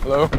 Hello?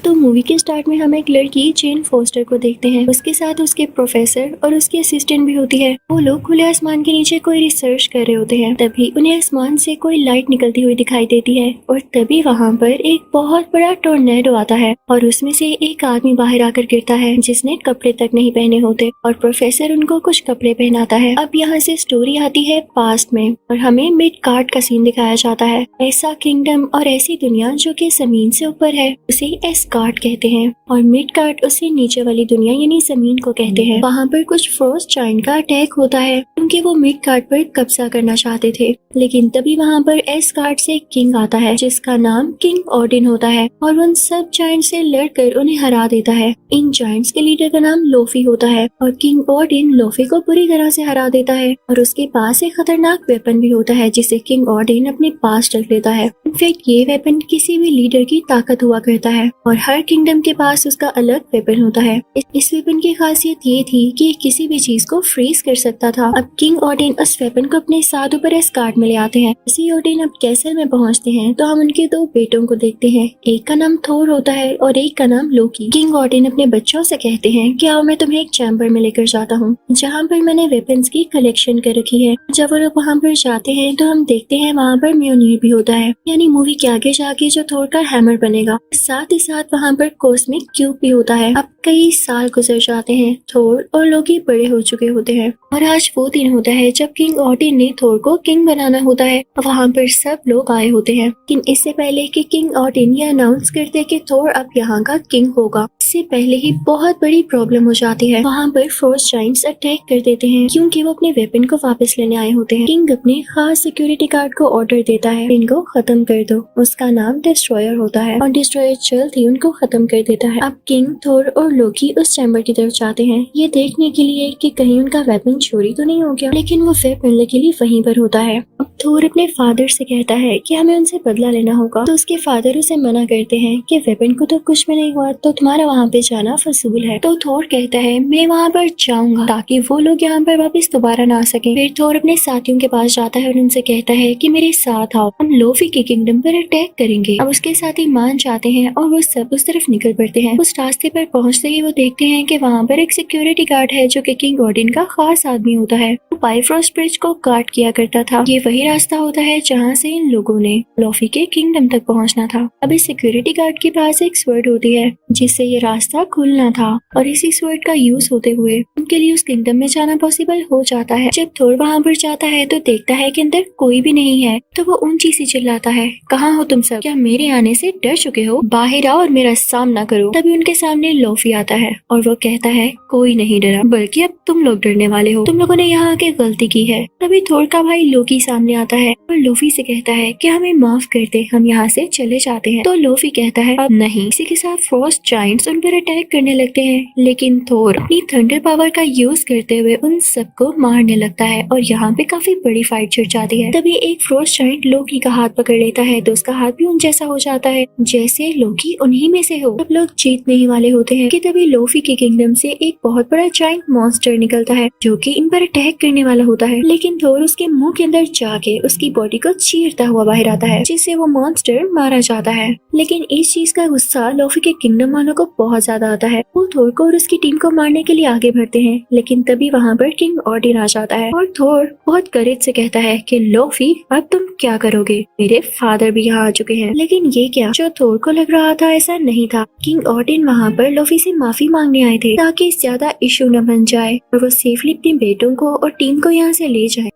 तो movie के start में हम एक लड़की जेन फोस्टर को देखते हैं। उसके साथ उसके प्रोफेसर और उसकी असिस्टेंट भी होती है। वो लोग खुले आसमान के नीचे कोई रिसर्च कर रहे होते हैं। तभी उन्हें आसमान से कोई लाइट निकलती हुई दिखाई देती है और तभी वहाँ पर एक बहुत बड़ा टोर्नेडो आता है और उसमें से एक आदमी बाहर आकर गिरता है जिसने कपड़े तक नहीं पहने होते और प्रोफेसर उनको कुछ कपड़े पहनाता है। अब यहाँ से स्टोरी आती है पास्ट में और हमें मिडगार्ड का सीन दिखाया जाता है। ऐसा किंगडम और ऐसी दुनिया जो कि जमीन से ऊपर है उसे एस्गार्ड कहते हैं और मिडगार्ड उसे नीचे वाली दुनिया यानी जमीन को कहते हैं। वहाँ पर कुछ फ्रोस्ट जायंट का अटैक होता है क्योंकि वो मिडगार्ड पर कब्जा करना चाहते थे, लेकिन तभी वहाँ पर एस्गार्ड से किंग आता है जिसका नाम किंग ओडिन होता है और उन सब जायंट से लड़कर उन्हें हरा देता है। इन जायंट्स के लीडर का नाम लोफी होता है और किंग ओडिन लोफी को बुरी तरह से हरा देता है और उसके पास एक खतरनाक वेपन भी होता है जिसे किंग ओडिन अपने पास रख लेता है। इनफैक्ट ये वेपन किसी भी लीडर की ताकत हुआ करता है और हर किंगडम के पास उसका अलग वेपन होता है। इस वेपन की खासियत ये थी कि किसी भी चीज को फ्रीज कर सकता था। अब किंग ओडिन उस वेपन को अपने साथ ऊपर एस्गार्ड में ले आते हैं। इसी ओडिन अब कैसल में पहुंचते हैं तो हम उनके दो बेटों को देखते हैं। एक का नाम थोर होता है और एक का नाम लोकी। किंग ओडिन अपने बच्चों से कहते हैं कि आओ मैं तुम्हें एक चैम्बर में लेकर जाता हूँ जहाँ पर मैंने वेपन्स की कलेक्शन कर रखी है। जब वो लोग वहाँ पर जाते हैं तो हम देखते हैं वहाँ पर म्योनिर भी होता है, यानी मूवी के आगे जाके जो थोर का हैमर बनेगा। साथ ही साथ वहाँ पर कॉस्मिक क्यूब भी होता है। अब कई साल गुजर जाते हैं, थोर और लोकी बड़े हो चुके होते हैं और आज वो दिन होता है जब किंग ओडिन ने थोर को किंग बनाना होता है। वहाँ पर सब लोग आए होते हैं, लेकिन इससे पहले कि किंग ओडिन ये अनाउंस करते कि थोर अब यहाँ का किंग होगा, इससे पहले ही बहुत बड़ी प्रॉब्लम हो जाती है। वहाँ पर फ्रोस्ट जायंट्स अटैक कर देते हैं क्योंकि वो अपने वेपन को वापस लेने आए होते हैं। किंग अपने खास सिक्योरिटी गार्ड को ऑर्डर देता है इनको खत्म कर दो। उसका नाम डिस्ट्रॉयर होता है और डिस्ट्रॉयर जल्द ही उनको खत्म कर देता है। अब किंग, थोर और लोकी उस चैम्बर की तरफ जाते हैं ये देखने के लिए कि कहीं उनका वेपन चोरी तो नहीं हो गया, लेकिन वो वेपन लकीली वहीं पर होता है। अब थोर अपने फादर से कहता है कि हमें उनसे बदला लेना होगा, तो उसके फादर उसे मना करते हैं कि वेपन को तो कुछ भी नहीं हुआ तो तुम्हारा वहाँ पे जाना फजूल है। तो थोर कहता है मैं वहाँ पर जाऊंगा ताकि वो लोग यहाँ पर वापस दोबारा ना आ सके। फिर थोर अपने साथियों के पास जाता है और उनसे कहता है कि मेरे साथ आओ, हम लोफी के किंगडम पर अटैक करेंगे। अब उसके साथी मान जाते हैं और वो सब उस तरफ निकल पड़ते हैं। उस रास्ते पर पहुंचते ही वो देखते हैं कि वहाँ पर एक सिक्योरिटी गार्ड है जो कि किंग ओडिन का खास आदमी होता है। वो बाइफ्रोस्ट ब्रिज को गार्ड किया करता था। ये वही रास्ता होता है जहाँ से इन लोगों ने लोफी के किंगडम तक पहुँचना था। अब इस सिक्योरिटी गार्ड के पास एक स्वर्ड होती है जिससे ये रास्ता खुलना था और इसी स्वर्ड का यूज होते हुए उनके लिए उस किंगडम में जाना पॉसिबल हो जाता है। जब थोर वहाँ पर जाता है तो देखता है कि अंदर कोई भी नहीं है, तो वो ऊंची से चिल्लाता है, कहाँ हो तुम सब? क्या मेरे आने से डर चुके हो? बाहर आओ और मेरा सामना करो। तभी उनके सामने लोफी आता है और वो कहता है कोई नहीं डरा, बल्कि अब तुम लोग डरने वाले हो, तुम लोगों ने यहाँ आके गलती की है। तभी थोर का भाई लोकी सामने आता है और लोफी से कहता है कि हमें माफ कर दे, हम यहाँ से चले जाते हैं। तो लोफी कहता है अब नहीं। इसी के साथ फ्रोस्ट जायंट्स उन पर अटैक करने लगते हैं, लेकिन थोर अपनी थंडर पावर का यूज करते हुए उन सबको मारने लगता है और यहाँ पे काफी बड़ी फाइट छिड़ जाती है। तभी एक फ्रोस्ट जायंट लोकी का हाथ पकड़ लेता है तो उसका हाथ भी उन जैसा हो जाता है जैसे लोकी उन्हीं में से हो। सब लोग जीतने ही वाले होते हैं कि तभी लोफी के किंगडम से एक बहुत बड़ा जायंट मॉन्स्टर निकलता है जो कि इन पर अटैक करने वाला होता है, लेकिन थोर उसके मुंह के अंदर जाके उसकी बॉडी को चीरता हुआ बाहर आता है जिससे वो मॉन्स्टर मारा जाता है। लेकिन इस चीज का गुस्सा लोफी के किंगडम वालों को बहुत ज्यादा आता है। वो थोर को और उसकी टीम को मारने के लिए आगे बढ़ते हैं, लेकिन तभी वहाँ पर किंग ओडिन आ जाता है और थोर बहुत करेज से कहता है कि लोफी अब तुम क्या करोगे? मेरे फादर भी यहाँ आ चुके हैं। लेकिन ये क्या, जो थोर को लग रहा था ऐसा नहीं था। किंग ओडिन वहाँ पर लोफी से माफी मांगने आए थे ताकि ज्यादा इशू न बन जाए और वो सेफली अपने बेटों को और टीम को यहाँ से ले जाए।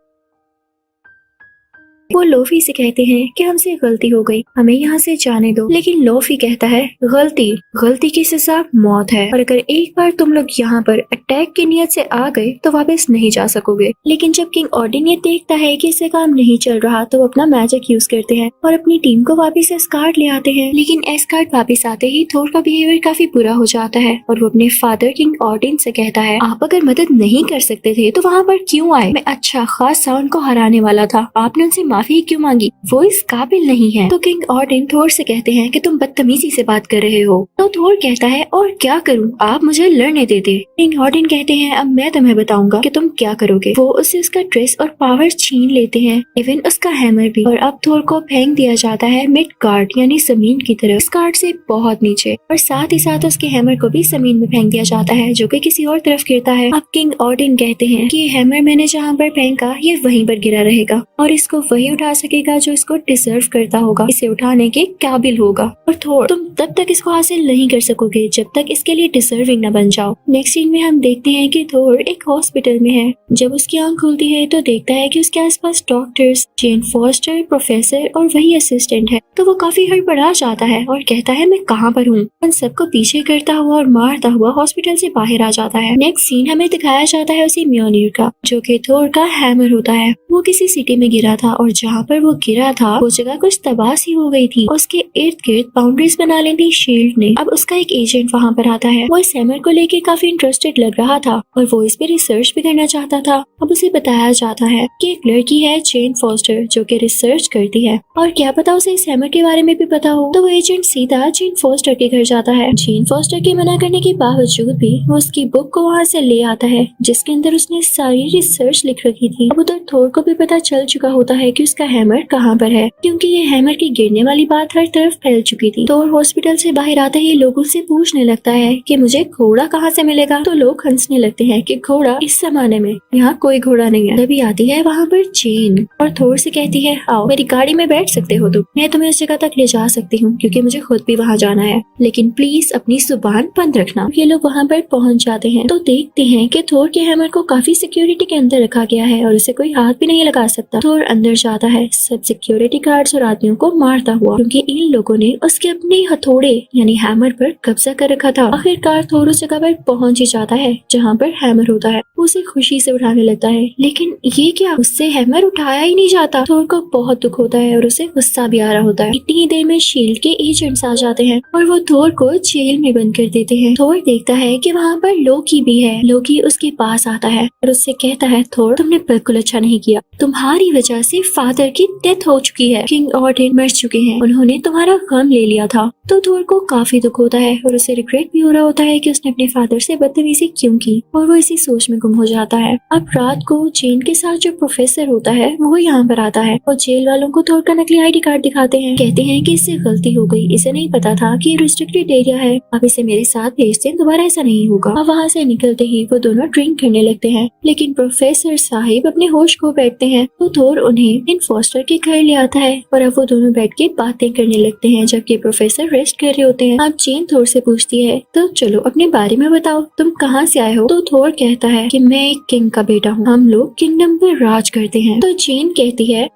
वो लोफी से कहते हैं कि हमसे गलती हो गई, हमें यहाँ से जाने दो। लेकिन लोफी कहता है गलती की सजा मौत है और अगर एक बार तुम लोग यहाँ पर अटैक की नियत से आ गए तो वापस नहीं जा सकोगे। लेकिन जब किंग ओडिन ये देखता है कि इससे काम नहीं चल रहा तो वो अपना मैजिक यूज करते हैं और अपनी टीम को वापस एस्गार्ड ले आते हैं। लेकिन एस्गार्ड वापस आते ही थोर का बिहेवियर काफी बुरा हो जाता है और वो अपने फादर किंग ओडिन से कहता है आप अगर मदद नहीं कर सकते थे तो वहाँ पर क्यों आए? मैं अच्छा खासा उनको हराने वाला था, आपने उनसे माफी क्यों मांगी, वो इस काबिल नहीं है। तो किंग ऑर्डिन थोर से कहते हैं कि तुम बदतमीजी से बात कर रहे हो। तो थोर कहता है और क्या करूं, आप मुझे लड़ने देते। किंग ऑर्डिन कहते हैं अब मैं तुम्हें बताऊंगा कि तुम क्या करोगे। वो उससे उसका ड्रेस और पावर छीन लेते हैं, इवन उसका हैमर भी। और अब थोर को फेंक दिया जाता है मिडगार्ड यानी जमीन की तरफ, मिडगार्ड से बहुत नीचे। और साथ ही साथ उसके हैमर को भी जमीन में फेंक दिया जाता है जो कि किसी और तरफ गिरता है। अब किंग ऑर्डिन कहते हैं कि हैमर मैंने जहाँ पर फेंका ये वहीं पर गिरा रहेगा और इसको वही उठा सकेगा जो इसको डिजर्व करता होगा, इसे उठाने के काबिल होगा। और थोर तुम तब तक इसको हासिल नहीं कर सकोगे जब तक इसके लिए डिजर्विंग न बन जाओ। नेक्स्ट सीन में हम देखते हैं कि थोर एक हॉस्पिटल में है। जब उसकी आंख खुलती है तो देखता है कि उसके आसपास डॉक्टर्स, जेन फॉस्टर, प्रोफेसर और वही असिस्टेंट है। तो वो काफी हड़बड़ा जाता है और कहता है मैं कहाँ पर हूँ। उन सबको पीछे करता हुआ और मारता हुआ हॉस्पिटल से बाहर आ जाता है। नेक्स्ट सीन हमें दिखाया जाता है उसी म्योनिर का जो कि थोर का हैमर होता है। वो किसी सिटी में गिरा था और जहाँ पर वो गिरा था वो जगह कुछ तबाह सी हो गई थी। उसके इर्द गिर्द बाउंड्रीज बना ली थी शील्ड ने। अब उसका एक एजेंट वहाँ पर आता है। वो इस हैमर को लेके काफी इंटरेस्टेड लग रहा था और वो इस पे रिसर्च भी करना चाहता था। अब उसे बताया जाता है कि एक लड़की है जेन फॉस्टर जो कि रिसर्च करती है और क्या पता उसे इस हैमर के बारे में भी पता हो। तो वो एजेंट सीधा जेन फॉस्टर के घर जाता है। जेन फॉस्टर के मना करने के बावजूद भी वो उसकी बुक को वहाँ से ले आता है जिसके अंदर उसने सारी रिसर्च लिख रखी थी। अब उधर थोर को भी पता चल चुका होता है कि उसका हैमर कहाँ पर है क्योंकि ये हैमर की गिरने वाली बात हर तरफ फैल चुकी थी। तो हॉस्पिटल से बाहर आते ही लोगों से पूछने लगता है कि मुझे घोड़ा कहाँ से मिलेगा। तो लोग हंसने लगते हैं कि घोड़ा इस जमाने में यहाँ कोई घोड़ा नहीं है। तभी आती है वहाँ पर जेन और थोर से कहती है आओ मेरी गाड़ी में बैठ सकते हो तुम, मैं तुम्हें उस जगह तक ले जा सकती हूँ क्योंकि मुझे खुद भी वहाँ जाना है, लेकिन प्लीज अपनी जुबान बंद रखना। ये लोग वहाँ पर पहुँच जाते हैं तो देखते हैं कि थोर के हैमर को काफी सिक्योरिटी के अंदर रखा गया है और उसे कोई हाथ भी नहीं लगा सकता। थोर अंदर जाता है सब सिक्योरिटी गार्ड्स और आदमियों को मारता हुआ क्योंकि इन लोगों ने उसके अपने हथौड़े यानी हैमर पर कब्जा कर रखा था। आखिरकार थोर उस जगह पर पहुंच ही जाता है जहाँ पर हैमर होता है। वो उसे खुशी से उठाने लगता है लेकिन ये क्या, उससे हैमर उठाया ही नहीं जाता। थोर को बहुत दुख होता है और उसे गुस्सा भी आ रहा होता है। इतनी ही देर में शील्ड के एजेंट्स आ जाते हैं और वो थोर को जेल में बंद कर देते हैं। थोर देखता है कि वहाँ पर लोकी भी है। लोकी उसके पास आता है और उससे कहता है थोर तुमने बिल्कुल अच्छा नहीं किया, तुम्हारी वजह से फादर की डेथ हो चुकी है, किंग ऑर्डिन मर चुके हैं, उन्होंने तुम्हारा गम ले लिया था। तो थोर को काफी दुख होता है और उसे रिग्रेट भी हो रहा होता है कि उसने अपने फादर से बदतमीजी क्यों की और वो इसी सोच में गुम हो जाता है। अब रात को जेन के साथ जो प्रोफेसर होता है वो यहाँ पर आता है और जेल वालों को थोर का नकली ID कार्ड दिखाते हैं। कहते हैं कि इससे गलती हो गई, इसे नहीं पता था कि रिस्ट्रिक्टेड एरिया है, अब इसे मेरे साथ भेज दें, दोबारा ऐसा नहीं होगा। अब वहाँ से निकलते ही वो दोनों ड्रिंक करने लगते हैं लेकिन प्रोफेसर साहिब अपने होश खो बैठते हैं। तो थोर उन्हें इन फॉस्टर के घर ले आता है और अब वो दोनों बैठ के बातें करने लगते हैं जबकि प्रोफेसर रेस्ट कर रहे होते हैं। अब जेन थोर से पूछती है तो चलो अपने बारे में बताओ, तुम कहाँ से आए हो। तो थोर कहता है कि मैं एक किंग का बेटा हूँ, हम लोग किंगडम पर राज करते हैं। तो जेन कहती है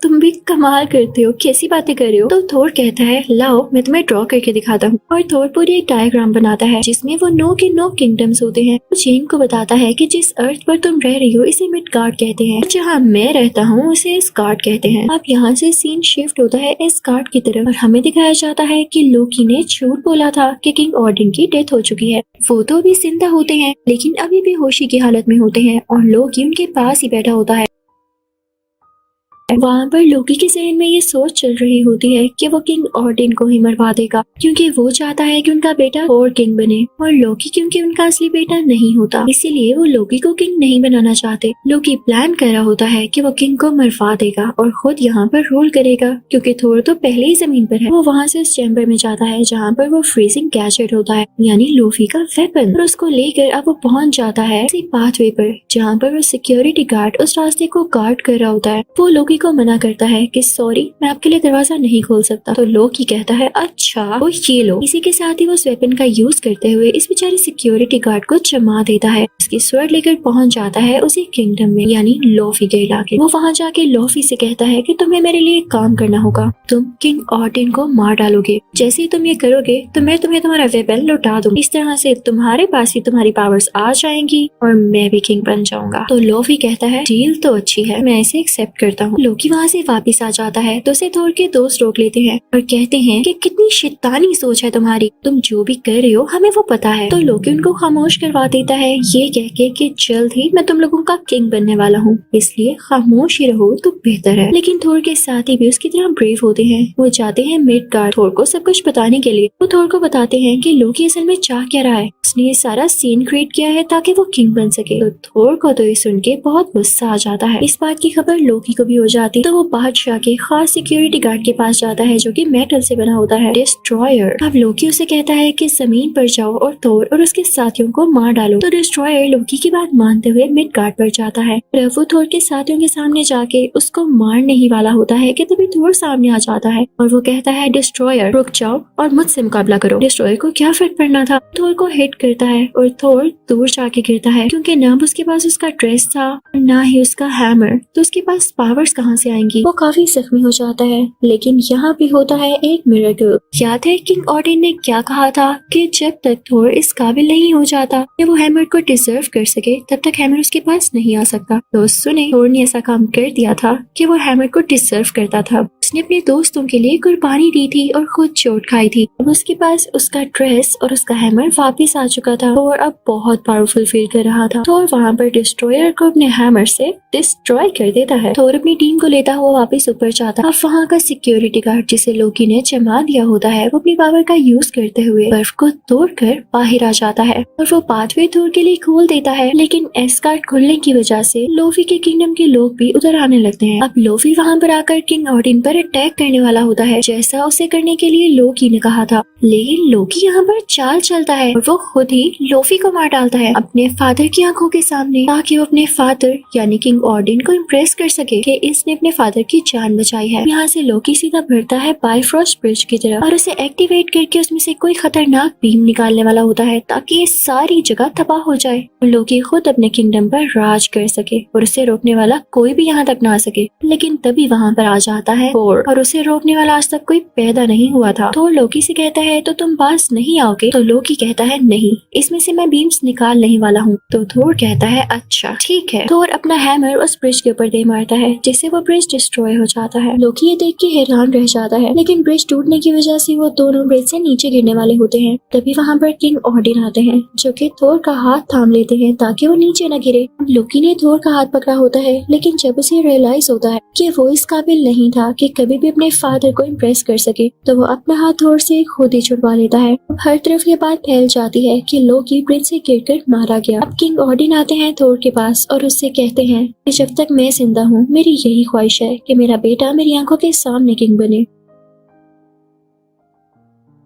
तुम भी कमाल करते हो, कैसी बातें कर रहे हो। तो थोर कहता है लाओ मैं तुम्हें ड्रॉ करके दिखाता हूँ और थोर पूरी एक डायग्राम बनाता है जिसमें वो 9 के 9 किंगडम्स होते हैं। तो जेन को बताता है कि जिस अर्थ पर तुम रह रही हो इसे मिडगार्ड कहते हैं, जहाँ मैं रहता हूँ उसे एस्गार्ड कहते हैं। अब यहाँ से सीन शिफ्ट होता है एस्गार्ड की तरफ और हमें दिखाया जाता है कि लोकी ने झूठ बोला था कि किंग ऑर्डिन की डेथ हो चुकी है। वो तो अभी जिंदा होते हैं लेकिन अभी भी होशी की हालत में होते हैं और लोकी उनके पास ही बैठा होता है। वहाँ पर लोकी के जहन में ये सोच चल रही होती है कि वो किंग ऑर्डिन को ही मरवा देगा क्योंकि वो चाहता है कि उनका बेटा और किंग बने और लोकी क्योंकि उनका असली बेटा नहीं होता इसीलिए वो लोकी को किंग नहीं बनाना चाहते। लोकी प्लान कर रहा होता है कि वो किंग को मरवा देगा और खुद यहाँ पर रूल करेगा क्योंकि थोर तो पहले ही जमीन पर है। वो वहाँ से उस चैम्बर में जाता है जहाँ पर वो फ्रीजिंग गैजेट होता है यानी लोफी का वेपन और उसको लेकर अब वो पहुँच जाता है उसी पाथवे पर जहाँ पर वो सिक्योरिटी गार्ड उस रास्ते को गार्ड कर रहा होता है। वो लोकी को मना करता है कि सॉरी मैं आपके लिए दरवाजा नहीं खोल सकता। तो लोकी कहता है अच्छा वो ये लो। इसी के साथ ही वो उस वेपन का यूज करते हुए इस बेचारे सिक्योरिटी गार्ड को जमा देता है। उसकी स्वर्ड लेकर पहुंच जाता है उसी किंगडम में यानी लोफी के इलाके। वो वहाँ जाके लोफी से कहता है कि तुम्हें मेरे लिए काम करना होगा, तुम किंग ऑर्डिन को मार डालोगे, जैसे ही तुम ये करोगे तो मैं तुम्हें तुम्हारा वेपन लौटा दूंगी, इस तरह से तुम्हारे पास ही तुम्हारी पावर्स आ जाएंगी और मैं भी किंग बन जाऊंगा। तो लोफी कहता है डील तो अच्छी है, मैं इसे एक्सेप्ट करता हूँ। लोकी वहाँ से वापस आ जाता है तो उसे थोर के दोस्त रोक लेते हैं और कहते हैं कि कितनी शैतानी सोच है तुम्हारी, तुम जो भी कर रहे हो हमें वो पता है। तो लोकी उनको खामोश करवा देता है ये कह के कि जल्द ही मैं तुम लोगों का किंग बनने वाला हूँ, इसलिए खामोश ही रहो तो बेहतर है। लेकिन थोर के साथी भी उसकी तरह ब्रेव होते हैं। वो जाते हैं मिडगार्ड थोर को सब कुछ बताने के लिए। वो थोर को बताते हैं कि लोकी असल में चाह क्या रहा है, उसने ये सारा सीन क्रिएट किया है ताकि वो किंग बन सके। तो थोर को तो ये सुन के बहुत गुस्सा आ जाता है। इस बात की खबर लोकी को भी हो जाती तो वो बादशाह के खास सिक्योरिटी गार्ड के पास जाता है जो कि मेटल से बना होता है, डिस्ट्रॉयर। अब लोकी उसे कहता है कि जमीन पर जाओ और थोर और उसके साथियों को मार डालो। तो डिस्ट्रॉयर लोकी की बात मानते हुए मिडगार्ड पर जाता है। वो थोर के साथियों के सामने जाके उसको मारने ही वाला होता है कि तभी थोर सामने आ जाता है और वो कहता है डिस्ट्रॉयर रुक जाओ और मुझसे मुकाबला करो। डिस्ट्रॉयर को क्या फर्क पड़ना था, थोर को हिट करता है और थोर दूर जाके गिरता है क्योंकि ना उसके पास उसका ड्रेस था और ना ही उसका हैमर, तो उसके पास पावर्स कहाँ से आएंगी। वो काफी जख्मी हो जाता है। लेकिन यहाँ भी होता है एक मिरेकल। याद है किंग ऑडिन ने क्या कहा था कि जब तक थोर इस काबिल नहीं हो जाता कि वो हैमर को डिजर्व कर सके तब तक हैमर उसके पास नहीं आ सकता। तो सुने थोर ने ऐसा काम कर दिया था कि वो हैमर को डिजर्व करता था। उसने अपने दोस्तों के लिए कुर्बानी दी थी और खुद चोट खाई थी। अब उसके पास उसका ड्रेस और उसका हैमर वापस आ चुका था और अब बहुत पावरफुल फील कर रहा था। थोर वहाँ पर डिस्ट्रॉयर को अपने हैमर से डिस्ट्रॉय कर देता है। थोर अपनी टीम को लेता हुआ वापस ऊपर जाता है। अब वहाँ का सिक्योरिटी गार्ड जिसे लोकी ने जमा दिया होता है वो अपनी पावर का यूज करते हुए बर्फ को तोड़कर बाहर आ जाता है और वो पाथवे थोर के लिए खोल देता है। लेकिन एस्गार्ड खुलने की वजह से लोफी के किंगडम के लोग भी उधर आने लगते हैं। अब लोफी वहाँ पर आकर किंग ऑडिन पर अटैक करने वाला होता है जैसा उसे करने के लिए लोकी ने कहा था। लेकिन लोकी यहाँ पर चाल चलता है और वो खुद ही लोफी को मार डालता है अपने फादर की आंखों के सामने ताकि वो अपने फादर यानी किंग ऑडिन को इम्प्रेस कर सके कि इसने अपने फादर की जान बचाई है। यहाँ से लोकी सीधा बढ़ता है बाइफ्रॉस्ट ब्रिज की तरफ और उसे एक्टिवेट करके उसमें से कोई खतरनाक बीम निकालने वाला होता है ताकि ये सारी जगह तबाह हो जाए और लोकी खुद अपने किंगडम पर राज कर सके और उसे रोकने वाला कोई भी यहाँ तक ना आ सके। लेकिन तभी वहाँ पर आ जाता है थोर और उसे रोकने वाला आज तक कोई पैदा नहीं हुआ था। थोर लोकी से कहता है तो तुम पास नहीं आओगे। तो लोकी कहता है नहीं, इसमें से मैं बीम्स निकाल नहीं वाला हूँ। तो थोर कहता है अच्छा ठीक है। थोर अपना हैमर उस ब्रिज के ऊपर दे मारता है जिससे वो ब्रिज डिस्ट्रॉय हो जाता है। लोकी ये देख के हैरान रह जाता है लेकिन ब्रिज टूटने की वजह से वो दोनों ब्रिज से नीचे गिरने वाले होते हैं। तभी वहाँ पर किंग ऑडिन आते हैं जो कि थोर का हाथ थाम लेते हैं ताकि वो नीचे न गिरे। लोकी ने थोर का हाथ पकड़ा होता है लेकिन जब उसे रियलाइज होता है कि वो इस काबिल नहीं था कि कभी भी अपने फादर को इम्प्रेस कर सके तो वो अपना हाथ थोर से खुद ही छुड़वा लेता है। अब हर तरफ ये बात फैल जाती है कि लोकी ब्रिज से गिरकर मारा गया। अब किंग ऑडिन आते हैं थोर के पास और उससे कहते हैं कि जब तक मैं जिंदा हूँ मेरी यही ख्वाहिश है कि मेरा बेटा मेरी आंखों के सामने किंग बने।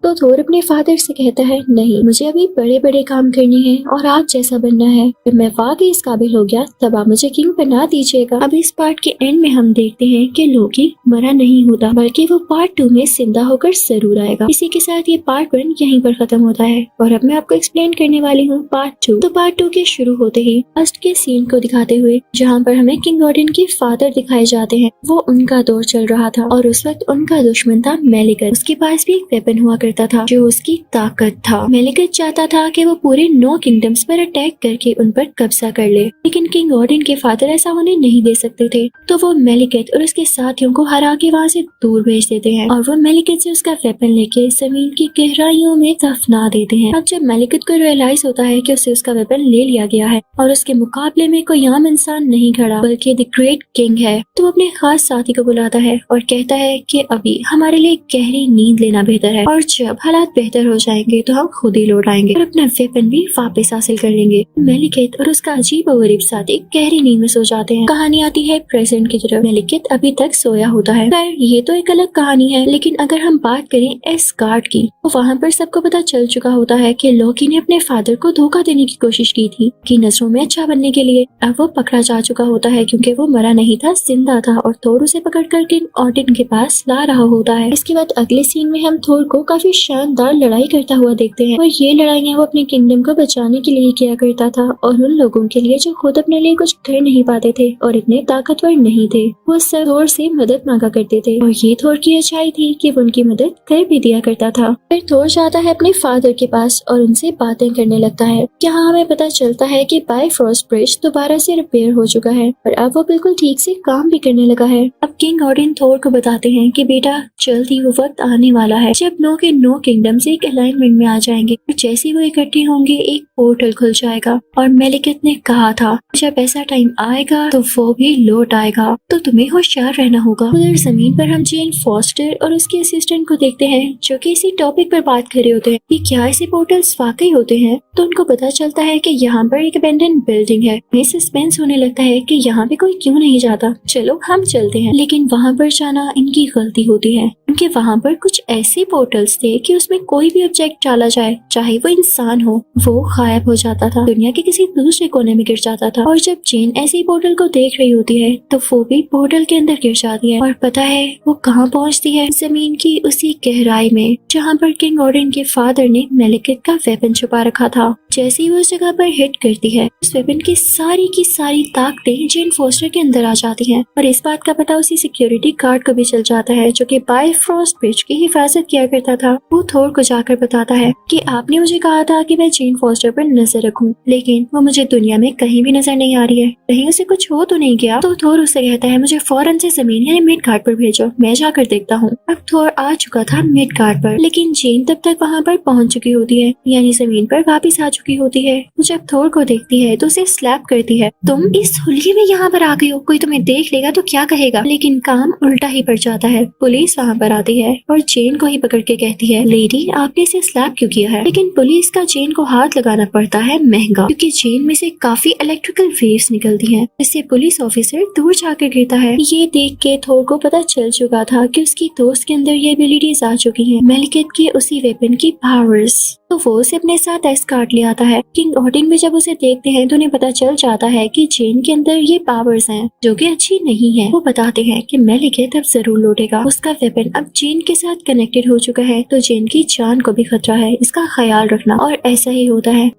तो थोर अपने फादर से कहता है नहीं, मुझे अभी बड़े बड़े काम करने हैं और आप जैसा बनना है। जब मैं वाकई इस काबिल हो गया तब आप मुझे किंग बना दीजिएगा। अब इस पार्ट के एंड में हम देखते हैं कि लोकी मरा नहीं होता बल्कि वो पार्ट 2 में जिंदा होकर जरूर आएगा। इसी के साथ ये पार्ट 1 यहीं पर खत्म होता है और अब मैं आपको एक्सप्लेन करने वाली हूँ पार्ट 2। तो पार्ट 2 के शुरू होते ही फर्स्ट के सीन को दिखाते हुए जहाँ पर हमें किंग ऑडिन के फादर दिखाए जाते हैं। वो उनका दौर चल रहा था और उस वक्त उनका दुश्मन था मेलिकट। उसके पास भी एक वेपन हुआ करता था जो उसकी ताकत था। मेलिकट चाहता था कि वो पूरे 9 किंगडम्स पर अटैक करके उन पर कब्जा कर ले, लेकिन किंग ऑडिन के फादर ऐसा होने नहीं दे सकते थे। तो वो मेलिकट और उसके साथियों को हरा के वहाँ से दूर भेज देते हैं और वो मेलिकट से उसका वेपन लेके जमीन की गहराइयों में दफना देते हैं। अब जब मेलिकट को रियलाइज होता है कि उसे उसका वेपन ले लिया गया है और उसके मुकाबले में कोई आम इंसान नहीं खड़ा बल्कि द ग्रेट किंग है, तो वो अपने खास साथी को बुलाता है और कहता है कि अभी हमारे लिए गहरी नींद लेना बेहतर है और जब हालात बेहतर हो जाएंगे तो हम खुद ही लौट आएंगे और अपना वेपन भी वापस हासिल कर लेंगे। मेलिकट और उसका अजीब और गरीब साथी गहरी नींद में सो जाते हैं। कहानी आती है प्रेजेंट की तरफ। मेलिकट अभी तक सोया होता है। खैर ये तो एक अलग कहानी है, लेकिन अगर हम बात करें एस्गार्ड की तो वहाँ पर सबको पता चल चुका होता है कि लोकी ने अपने फादर को धोखा देने की कोशिश की थी कि नजरों में अच्छा बनने के लिए। अब वो पकड़ा जा चुका होता है क्योंकि वो मरा नहीं था, जिंदा था और थोर उसे पकड़ कर किंग ऑडिन के पास ला रहा होता है। इसके बाद अगले सीन में हम थोर को काफी काफी शानदार लड़ाई करता हुआ देखते हैं और ये लड़ाइयाँ वो अपने किंगडम को बचाने के लिए किया करता था और उन लोगों के लिए जो खुद अपने लिए कुछ कर नहीं पाते थे और इतने ताकतवर नहीं थे। वो सब थोर से मदद मांगा करते थे और ये थोर की अच्छाई थी कि वो उनकी मदद कर भी दिया करता था। फिर थोर जाता है अपने फादर के पास और उनसे बातें करने लगता है। यहाँ हमें पता चलता है कि बाइफरोस्ट ब्रिज दोबारा से रिपेयर हो चुका है और अब वो बिल्कुल ठीक से काम भी करने लगा है। अब किंग ओडिन थोर को बताते हैं कि बेटा जल्दी वो वक्त आने वाला है जब नो के नो किंगडम्स एक अलाइनमेंट में आ जाएंगे और जैसे वो इकट्ठे होंगे एक पोर्टल खुल जाएगा और मेलिकेट ने कहा था जब ऐसा टाइम आएगा तो वो भी लौट आएगा, तो तुम्हें होशियार रहना होगा। उधर जमीन पर हम जेन फॉस्टर और उसके असिस्टेंट को देखते हैं जो कि इसी टॉपिक पर बात कर रहे होते हैं कि क्या ऐसे पोर्टल्स वाकई होते हैं। तो उनको पता चलता है कि यहाँ पर एक अबेंडन बिल्डिंग है। हमें सस्पेंस होने लगता है कि यहाँ पे कोई क्यों नहीं जाता, चलो हम चलते हैं। लेकिन वहाँ पर जाना इनकी गलती होती है क्योंकि वहाँ पर कुछ ऐसे पोर्टल्स थे कि उसमें कोई भी ऑब्जेक्ट डाला जाए चाहे वो इंसान हो वो गायब हो जाता था, दुनिया के किसी दूसरे कोने में गिर जाता था। और जब जेन ऐसी पोर्टल को देख रही होती है तो वो भी पोर्टल के अंदर गिर जाती है और पता है वो कहाँ पहुँचती है, जमीन की उसी गहराई में जहाँ पर किंग ओडिन के फादर ने मेलिकेट का वेपन छुपा रखा था। जैसे ही वो उस जगह पर हिट करती है उस वेपन की सारी ताकतें जेन फोस्टर के अंदर आ जाती हैं और इस बात का पता उसी सिक्योरिटी गार्ड को भी चल जाता है जो कि बाइफरोस्ट ब्रिज की हिफाजत किया करता था। वो थोर को जाकर बताता है कि आपने मुझे कहा था कि मैं जेन फोस्टर पर नजर रखूं, लेकिन वो मुझे दुनिया में कहीं भी नजर नहीं आ रही है, कहीं उसे कुछ हो तो नहीं गया। तो थोर उससे कहता है मुझे फौरन से जमीन यानी मिड गार्ड पर भेजो, मैं जाकर देखता हूँ। अब थोर आ चुका था मिड गार्ड पर, लेकिन जेन तब तक वहाँ पर पहुँच चुकी होती है यानी जमीन पर वापिस आ चुकी होती है। जब थोर को देखती है तो उसे स्लैप करती है, तुम इस हुलिये में यहाँ पर आ गई हो, कोई तुम्हें देख लेगा तो क्या कहेगा। लेकिन काम उल्टा ही पड़ जाता है। पुलिस वहाँ पर आती है और जेन को ही पकड़ के कहती है लेडी आपने इसे स्लैप क्यों किया है। लेकिन पुलिस का जेन को हाथ लगाना पड़ता है महंगा क्योंकि जेन में से काफी इलेक्ट्रिकल वेव्स निकलती हैं, जिससे पुलिस ऑफिसर दूर जाकर गिरता है। ये देख के थोर को पता चल चुका था कि उसकी दोस्त के अंदर ये एबिलिटीज आ चुकी हैं, मेलिकेट के उसी वेपन की पावर्स। तो वो उसे अपने साथ एस्कॉर्ट ले आता है। किंग ओडिन भी जब उसे देखते हैं तो उन्हें पता चल जाता है कि जेन के अंदर ये पावर्स हैं जो कि अच्छी नहीं है। वो बताते हैं कि मेलिकेट अब जरूर लौटेगा, उसका वेपन अब जेन के साथ कनेक्टेड हो चुका है तो जेन की जान को भी खतरा है, इसका ख्याल रखना। और ऐसा ही होता है।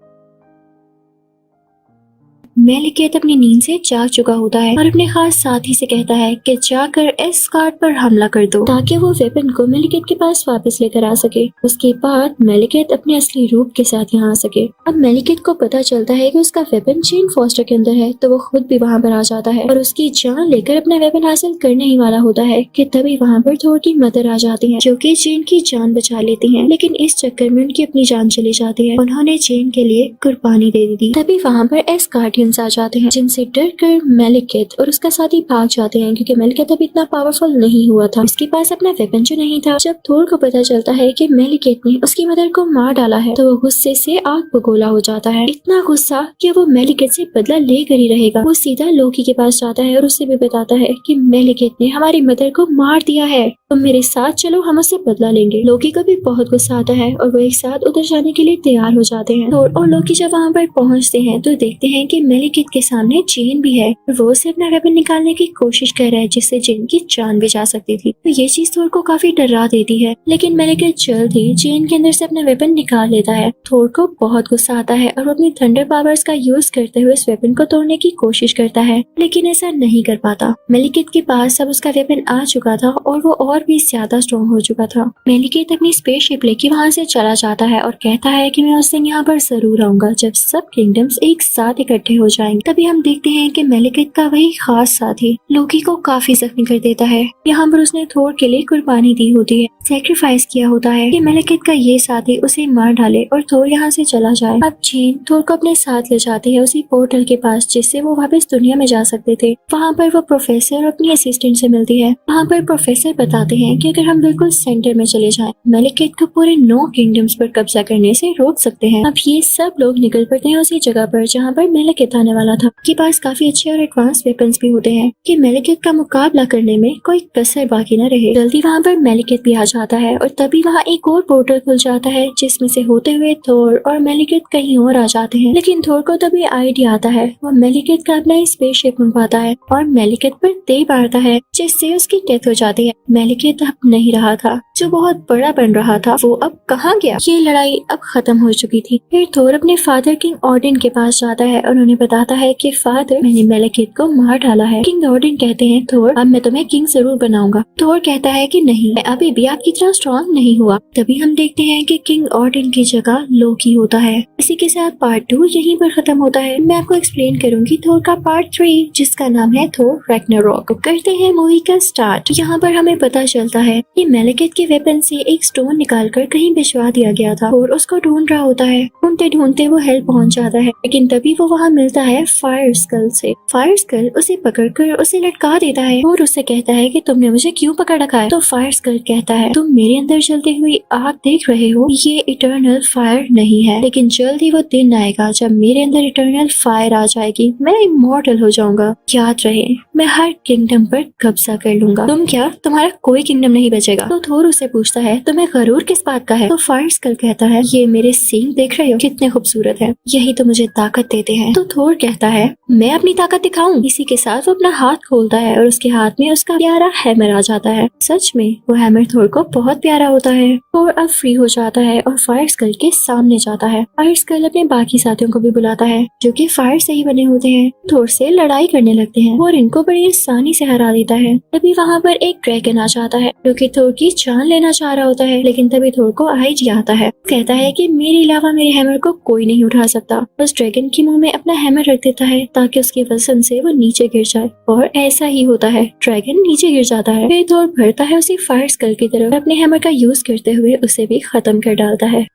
मेलिकेट अपनी नींद से जाग चुका होता है और अपने खास साथी से कहता है कि जाकर एस्कॉर्ट पर हमला कर दो ताकि वो वेपन को मेलिकेट के पास वापस लेकर आ सके। उसके बाद मेलिकेट अपने असली रूप के साथ यहाँ आ सके। अब मेलिकेट को पता चलता है कि उसका वेपन जेन फॉस्टर के अंदर है तो वो खुद भी वहाँ पर आ जाता है और उसकी जान लेकर अपना वेपन हासिल करने ही वाला होता है कि तभी वहाँ पर थोर की मदर आ जाती है जो कि जेन की जान बचा लेती है। लेकिन इस चक्कर में उनकी अपनी जान चली जाती है, उन्होंने जेन के लिए कुर्बानी दे दी थी। तभी वहाँ पर एस्कॉर्ट आ जाते हैं जिनसे डर कर मेलिकेट और उसका साथी भाग जाते हैं क्योंकि मेलिकेट अब इतना पावरफुल नहीं हुआ था, उसके पास अपना वेपन जो नहीं था। जब थोर को पता चलता है कि मेलिकेट ने उसकी मदर को मार डाला है तो वो गुस्से से आग बगोला हो जाता है, इतना गुस्सा कि वो मेलिकेट से बदला लेकर ही रहेगा। वो सीधा लोकी के पास जाता है और उससे भी बताता है कि मेलिकेट ने हमारी मदर को मार दिया है, तुम मेरे साथ चलो, हम उससे बदला लेंगे। लोकी को भी बहुत गुस्सा आता है और वो एक साथ उधर जाने के लिए तैयार हो जाते हैं। थोर और लोकी जब वहाँ पर पहुँचते हैं तो देखते हैं कि मेलिकेट के सामने जेन भी है और वो उसे अपना वेपन निकालने की कोशिश कर रहा है जिससे जेन की जान भी जा सकती थी। तो ये चीज थोर को काफी डरा देती है, लेकिन मेलिकेट जल्द ही जेन के अंदर से अपना वेपन निकाल लेता है। थोर को बहुत गुस्सा आता है और वो अपनी थंडर पावर्स का यूज करते हुए इस वेपन को तोड़ने की कोशिश करता है, लेकिन ऐसा नहीं कर पाता। मेलिकेट के पास अब उसका वेपन आ चुका था और वो और भी ज्यादा स्ट्रॉन्ग हो चुका था। मेलिकेट अपनी स्पेसशिप लेके वहाँ से चला जाता है और कहता है कि मैं उस दिन यहाँ पर जरूर आऊंगा जब सब किंगडम्स एक साथ इकट्ठे हो जाएंगे। तभी हम देखते हैं कि मेलिकेट का वही खास साथी लोकी को काफी जख्मी कर देता है। यहाँ पर उसने थोर के लिए कुर्बानी दी होती है, सैक्रिफाइस किया होता है कि मेलिकेट का ये साथी उसे मार डाले और थोर यहाँ से चला जाए। अब जेन थोर को अपने साथ ले जाती है उसी पोर्टल के पास जिससे वो वापस दुनिया में जा सकते थे। वहाँ पर वो प्रोफेसर अपनी असिस्टेंट से मिलती है। वहाँ पर प्रोफेसर बताते हैं कि अगर हम बिल्कुल सेंटर में चले जाएं, मेलिकेट को पूरे 9 किंगडम्स पर कब्जा करने से रोक सकते हैं। अब ये सब लोग निकल पड़ते हैं उसी जगह पर जहाँ पर मेलिकेट आने वाला था। के पास काफी अच्छे और एडवांस वेपन्स भी होते हैं कि मेलिकेट का मुकाबला करने में कोई कसर बाकी न रहे। जल्दी वहाँ पर मेलिकेट भी आ जाता है और तभी वहाँ एक और पोर्टल खुल जाता है जिसमें से होते हुए थोर और मेलिकेट कहीं और आ जाते हैं। लेकिन थोर को तभी आइडिया आता है, वो मेलिकेट का अपना स्पेसशिप मंगवाता है और मेलिकेट पर तीर मारता है जिससे उसकी डेथ हो जाती है। मेलिकेट अब नहीं रहा था। जो बहुत बड़ा बन रहा था वो अब कहाँ गया। ये लड़ाई अब खत्म हो चुकी थी। फिर थोर अपने फादर किंग ऑर्डिन के पास जाता है और उन्हें बताता है कि फादर, मैंने मेलेकिथ को मार डाला है। किंग ऑर्डिन कहते हैं, थोर अब मैं तुम्हें किंग जरूर बनाऊंगा। थोर कहता है कि नहीं, मैं अभी भी आपकी तरह स्ट्रॉन्ग नहीं हुआ। तभी हम देखते हैं कि किंग ऑर्डिन की जगह लोकी होता है। इसी के साथ पार्ट 2 यहीं पर खत्म होता है। मैं आपको एक्सप्लेन करूंगी थोर का पार्ट 3, जिसका नाम है थोर रैग्नारोक। करते हैं मूवी का स्टार्ट। यहाँ पर हमें पता चलता है कि मेलेकिथ के वेपन से एक स्टोन निकालकर कहीं भिजवा दिया गया था और उसको ढूंढ रहा होता है। ढूंढते ढूंढते वो हेल पहुंच जाता है, लेकिन तभी वो वहाँ मिलता है फायर स्कल से। फायर स्कल उसे पकड़कर उसे लटका देता है और उससे कहता है कि तुमने मुझे क्यों पकड़ रखा है। तो फायर स्कल कहता है, तुम मेरे अंदर जलती हुई आग देख रहे हो, ये इटर्नल फायर नहीं है, लेकिन जल्द ही वो दिन आएगा जब मेरे अंदर इटर्नल फायर आ जाएगी, मैं इमॉर्टल हो जाऊंगा। याद रहे, मैं हर किंगडम पर कब्जा कर लूंगा। तुम क्या, तुम्हारा कोई किंगडम नहीं बचेगा। तो थोर उसे पूछता है, तुम्हें गरूर किस बात का है। तो फायर स्कल कहता है, ये मेरे सींग देख रहे हो, कितने खूबसूरत है, यही तो मुझे ताकत देते हैं। तो थोर कहता है, मैं अपनी ताकत दिखाऊं। इसी के साथ वो अपना हाथ खोलता है और उसके हाथ में उसका प्यारा हैमर आ जाता है। सच में वो हैमर थोर को बहुत प्यारा होता है। थोर अब फ्री हो जाता है और फायर स्कल के सामने जाता है। फायर स्कल अपने बाकी साथियों को भी बुलाता है जो कि फायर से ही बने होते हैं। थोर से लड़ाई करने लगते हैं और इनको बड़ी आसानी से हरा देता है। तभी वहाँ पर एक ड्रैगन आ जाता है जो कि थोर की जान लेना चाह रहा होता है, लेकिन तभी थोर को आइडिया आता है। कहता है कि मेरे अलावा मेरे हैमर को कोई नहीं उठा सकता। उस ड्रैगन के मुंह में अपना हैमर रख देता है ताकि उसके वजन से वो नीचे गिर जाए, और ऐसा ही होता है, ड्रैगन नीचे गिर जाता है। फिर थोर बढ़ता है उसी फायर स्कल की तरफ, अपने हैमर का यूज करते हुए उसे भी खत्म कर डालता है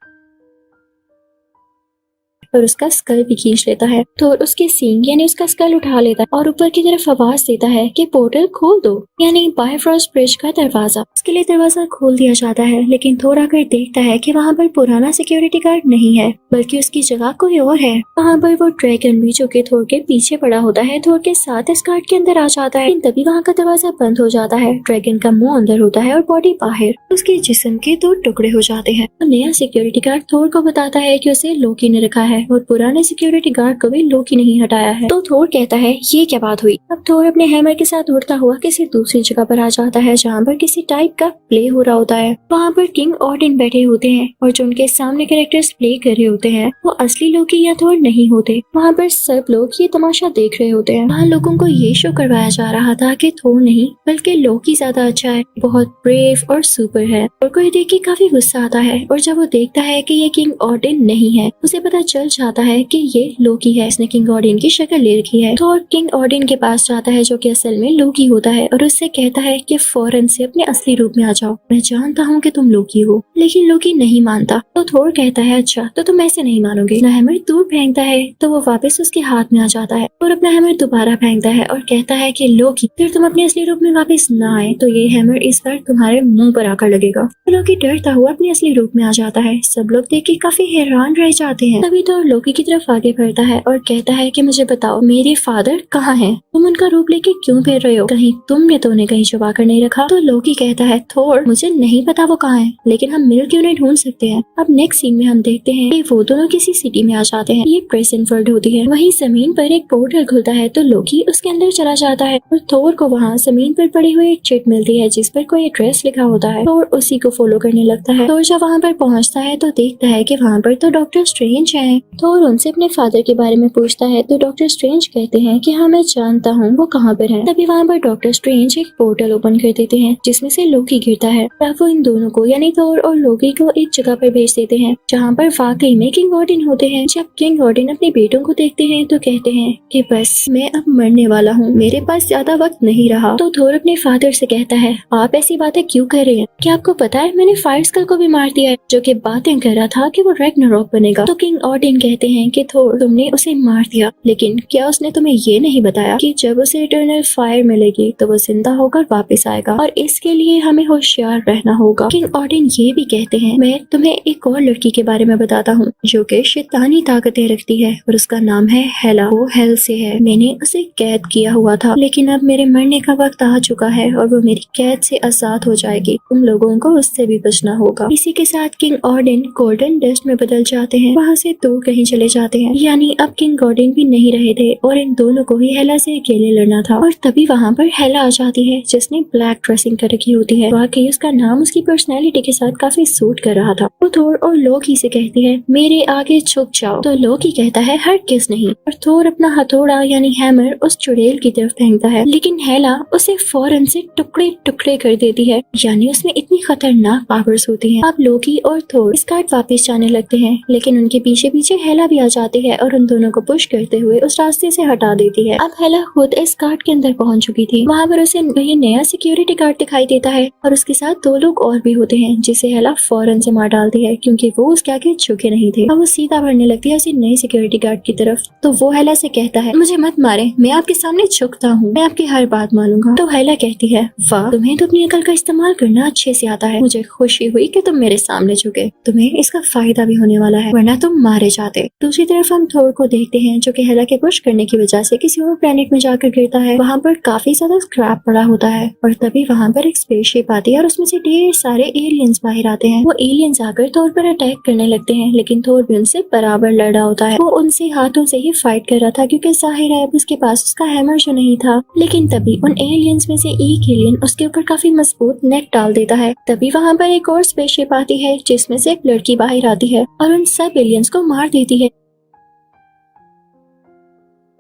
और उसका स्कल भी खींच लेता है। तो उसके सींग यानी उसका स्कल उठा लेता है और ऊपर की तरफ आवाज देता है कि पोर्टल खोल दो, यानी बायफ्रॉस्ट ब्रिज का दरवाजा। उसके लिए दरवाजा खोल दिया जाता है, लेकिन थोर आकर देखता है कि वहाँ पर पुराना सिक्योरिटी गार्ड नहीं है, बल्कि उसकी जगह कोई और है। वहाँ पर वो ड्रैगन भी जो कि थोर के पीछे पड़ा होता है, थोर के साथ इस गार्ड के अंदर आ जाता है। तभी वहाँ का दरवाजा बंद हो जाता है। ड्रैगन का मुंह अंदर होता है और बॉडी बाहर। उसके जिस्म के 2 टुकड़े हो जाते हैं। नया सिक्योरिटी गार्ड थोर को बताता है कि उसे लोकी ने रखा है और पुराने सिक्योरिटी गार्ड को भी लोकी नहीं हटाया है। तो थोर कहता है, ये क्या बात हुई। अब थोर अपने हैमर के साथ उड़ता हुआ किसी दूसरी जगह पर आ जाता है जहाँ पर किसी टाइप का प्ले हो रहा होता है। वहाँ पर किंग ऑर्डिन बैठे होते हैं और जो उनके सामने कैरेक्टर्स प्ले कर रहे होते हैं वो असली लोकी या थोर नहीं होते। वहाँ पर सब लोग ये तमाशा देख रहे होते हैं। वहाँ लोगों को ये शो करवाया जा रहा था कि थोर नहीं बल्कि लोकी ज्यादा अच्छा है, बहुत ब्रेव और सुपर है। और कोई देख के काफी गुस्सा आता है, और जब वो देखता है कि ये किंग ऑर्डिन नहीं है, उसे पता चल जाता है कि ये लोकी है, इसने किंग ऑर्डिन की शक्ल ले रखी है। थोर किंग ऑर्डिन के पास जाता है जो कि असल में लोकी होता है और उससे कहता है कि फौरन से अपने असली रूप में आ जाओ, मैं जानता हूँ कि तुम लोकी हो। लेकिन लोकी नहीं मानता। तो थोर कहता है, अच्छा तो तुम ऐसे नहीं मानोगे। अपना हैमर दूर फेंकता है तो वो वापस उसके हाथ में आ जाता है और अपना हैमर दोबारा फेंकता है और कहता है कि लोकी, फिर तुम अपने असली रूप में वापस ना आए तो ये हैमर इस बार तुम्हारे मुंह पर आकर लगेगा। तो लोकी डरता हुआ अपने असली रूप में आ जाता है। सब लोग देख के काफी हैरान रह जाते हैं। तभी तो लोकी की तरफ आगे बढ़ता है और कहता है कि मुझे बताओ मेरे फादर कहाँ हैं? तुम उनका रूप लेके क्यों फिर रहे हो? कहीं तुमने तो उन्हें कहीं छुपा कर नहीं रखा? तो लोकी कहता है, थोर मुझे नहीं पता वो कहाँ है, लेकिन हम मिलकर उन्हें ढूंढ सकते हैं। अब नेक्स्ट सीन में हम देखते हैं कि वो दोनों किसी सिटी में आ जाते हैं। ये प्रेजेंट वर्ल्ड होती है। वहीं जमीन पर एक पोर्टल खुलता है तो लोकी उसके अंदर चला जाता है और थोर को वहाँ जमीन पर पड़ी हुई एक चिट मिलती है जिस पर कोई एड्रेस लिखा होता है। थोर उसी को फॉलो करने लगता है। थोर जब वहाँ पर पहुँचता है तो देखता है कि वहाँ पर तो डॉक्टर स्ट्रेंज है। थोर उनसे अपने फादर के बारे में पूछता है तो डॉक्टर स्ट्रेंज कहते हैं कि हाँ मैं जानता हूँ वो कहाँ पर है। तभी वहाँ पर डॉक्टर स्ट्रेंज एक पोर्टल ओपन कर देते हैं जिसमें से लोकी गिरता है। अब वो इन दोनों को यानी थोर और लोकी को एक जगह पर भेज देते हैं जहाँ पर वाकई में किंग ऑर्डिन होते हैं। जब किंग ऑर्डिन अपने बेटों को देखते हैं तो कहते हैं कि बस मैं अब मरने वाला हूँ, मेरे पास ज्यादा वक्त नहीं रहा। तो थोर अपने फादर से कहता है, आप ऐसी बातें क्यों कर रहे हैं? क्या आपको पता है मैंने फायर स्कल को भी मार दिया है जो कि बातें कर रहा था कि वो रैग्नारोक बनेगा। तो किंग ऑर्डिन कहते हैं कि थोर तुमने उसे मार दिया, लेकिन क्या उसने तुम्हें ये नहीं बताया कि जब उसे इटर्नल फायर मिलेगी तो वो जिंदा होकर वापस आएगा और इसके लिए हमें होशियार रहना होगा। किंग ऑर्डिन ये भी कहते हैं, मैं तुम्हें एक और लड़की के बारे में बताता हूँ जो कि शैतानी ताकतें रखती है और उसका नाम है हेला। वो हेल से है। मैंने उसे कैद किया हुआ था, लेकिन अब मेरे मरने का वक्त आ चुका है और वो मेरी कैद से आजाद हो जाएगी। तुम लोगों को उससे भी बचना होगा। इसी के साथ किंग ऑर्डिन गोल्डन डस्ट में बदल जाते हैं। वहाँ से 2 कहीं चले जाते हैं। यानी अब किंग गॉर्डन भी नहीं रहे थे और इन दोनों को ही हेला से अकेले लड़ना था। और तभी वहाँ पर हेला आ जाती है जिसने ब्लैक ड्रेसिंग कर रखी होती है। वाकई उसका नाम उसकी पर्सनैलिटी के साथ काफी सूट कर रहा था। वो थोर और लोकी से कहती है मेरे आगे झुक जाओ। तो लोकी कहता है हरगिज़ नहीं। और थोर अपना हथौड़ा यानी हैमर उस चुड़ैल की तरफ फेंकता है, लेकिन हेला उसे फौरन से टुकड़े टुकड़े कर देती है। यानी उसमें इतनी खतरनाक पावर्स होती हैं। अब लोकी और थोर स्कार्ट वापस जाने लगते हैं, लेकिन उनके पीछे पीछे हेला भी आ जाती है और उन दोनों को पुश करते हुए उस रास्ते से हटा देती है। अब हेला खुद इस गार्ड के अंदर पहुंच चुकी थी। वहाँ पर उसे वही नया सिक्योरिटी गार्ड दिखाई देता है और उसके साथ 2 लोग और भी होते हैं, जिसे हेला फौरन से मार डालती है क्योंकि वो उसके आगे झुके नहीं थे। अब वो सीधा बढ़ने लगती है उसी नए सिक्योरिटी गार्ड की तरफ। तो वो हेला से कहता है मुझे मत मारे, मैं आपके सामने झुकता हूँ, मैं आपकी हर बात मानूंगा। तो हेला कहती है वाह, तुम्हें तो अपनी अकल का इस्तेमाल करना अच्छे से आता है। मुझे खुशी हुई कि तुम मेरे सामने झुके, तुम्हें इसका फायदा भी होने वाला है, वरना तुम मारे जाते। दूसरी तरफ हम थोर को देखते हैं जो कि हेला के पुश करने की वजह से किसी और प्लेनेट में जाकर गिरता है। वहाँ पर काफी ज्यादा स्क्रैप पड़ा होता है और तभी वहाँ पर एक स्पेसशिप आती है और उसमें से ढेर सारे एलियंस बाहर आते हैं। वो एलियंस आकर थोर पर अटैक करने लगते हैं, लेकिन थोर भी उनसे बराबर लड़ा होता है। वो उनसे हाथों से ही फाइट कर रहा था क्योंकि जाहिर है उसके पास उसका हैमर जो नहीं था। लेकिन तभी उन एलियंस में से एक एलियन उसके ऊपर काफी मजबूत नेट डाल देता है। तभी वहाँ पर एक और स्पेसशिप आती है जिसमें से एक लड़की बाहर आती है और उन सब एलियंस को मार देती है।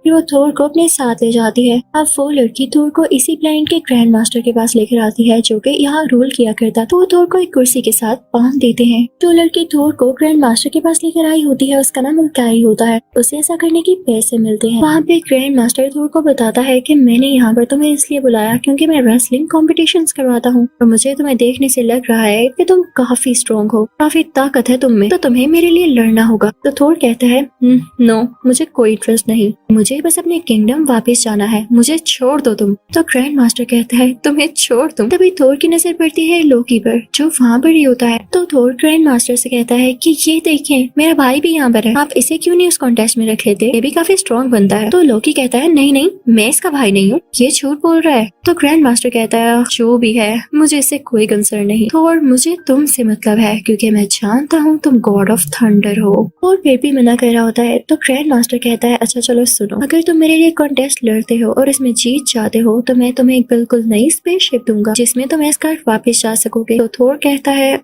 फिर वो थोर को अपने साथ ले जाती है। अब वो लड़की थोर को इसी प्लेनेट के ग्रैंड मास्टर के पास लेकर आती है जो कि यहाँ रूल किया करता। तो वो थोर को एक कुर्सी के साथ बांध देते हैं। जो लड़की थोर को ग्रैंड मास्टर के पास लेकर आई होती है उसका नाम उल्काई होता है। उसे ऐसा करने के पैसे मिलते हैं। वहाँ पे ग्रैंड मास्टर थोर को बताता है कि मैंने यहाँ पर तुम्हें इसलिए बुलाया क्योंकि मैं रेसलिंग कॉम्पिटिशंस करवाता हूँ और मुझे तुम्हें देखने से लग रहा है कि तुम काफी स्ट्रॉन्ग हो, काफी ताकत है तुम में, तो तुम्हें मेरे लिए लड़ना होगा। तो थोर कहता है नो, मुझे कोई इंटरेस्ट नहीं, मुझे बस अपने किंगडम वापस जाना है, मुझे छोड़ दो तुम। तो ग्रैंड मास्टर कहता है तुम्हें छोड़ दूं। तभी थोर की नजर पड़ती है लोकी पर जो वहाँ पर ही होता है। तो थोर ग्रैंड मास्टर से कहता है कि ये देखें मेरा भाई भी यहाँ पर है, आप इसे क्यों नहीं उस कॉन्टेस्ट में रख लेते, ये भी काफी स्ट्रॉन्ग बनता है। तो लोकी कहता है नहीं नहीं, मैं इसका भाई नहीं हूँ, ये झूठ बोल रहा है। तो ग्रैंड मास्टर कहता है जो भी है मुझे इससे कोई कंसर्न नहीं, थोर मुझे तुमसे मतलब है क्योंकि मैं जानता हूँ तुम गॉड ऑफ थंडर हो। और फिर भी मना कर रहा होता है। तो ग्रैंड मास्टर कहता है अच्छा चलो सुनो, अगर तुम मेरे लिए कॉन्टेस्ट लड़ते हो और इसमें जीत जाते हो तो मैं तुम्हें एक बिल्कुल नई स्पेसशिप दूंगा जिसमें तुम एस्गार्ड वापस जा सकोगे। तो थोर कहता है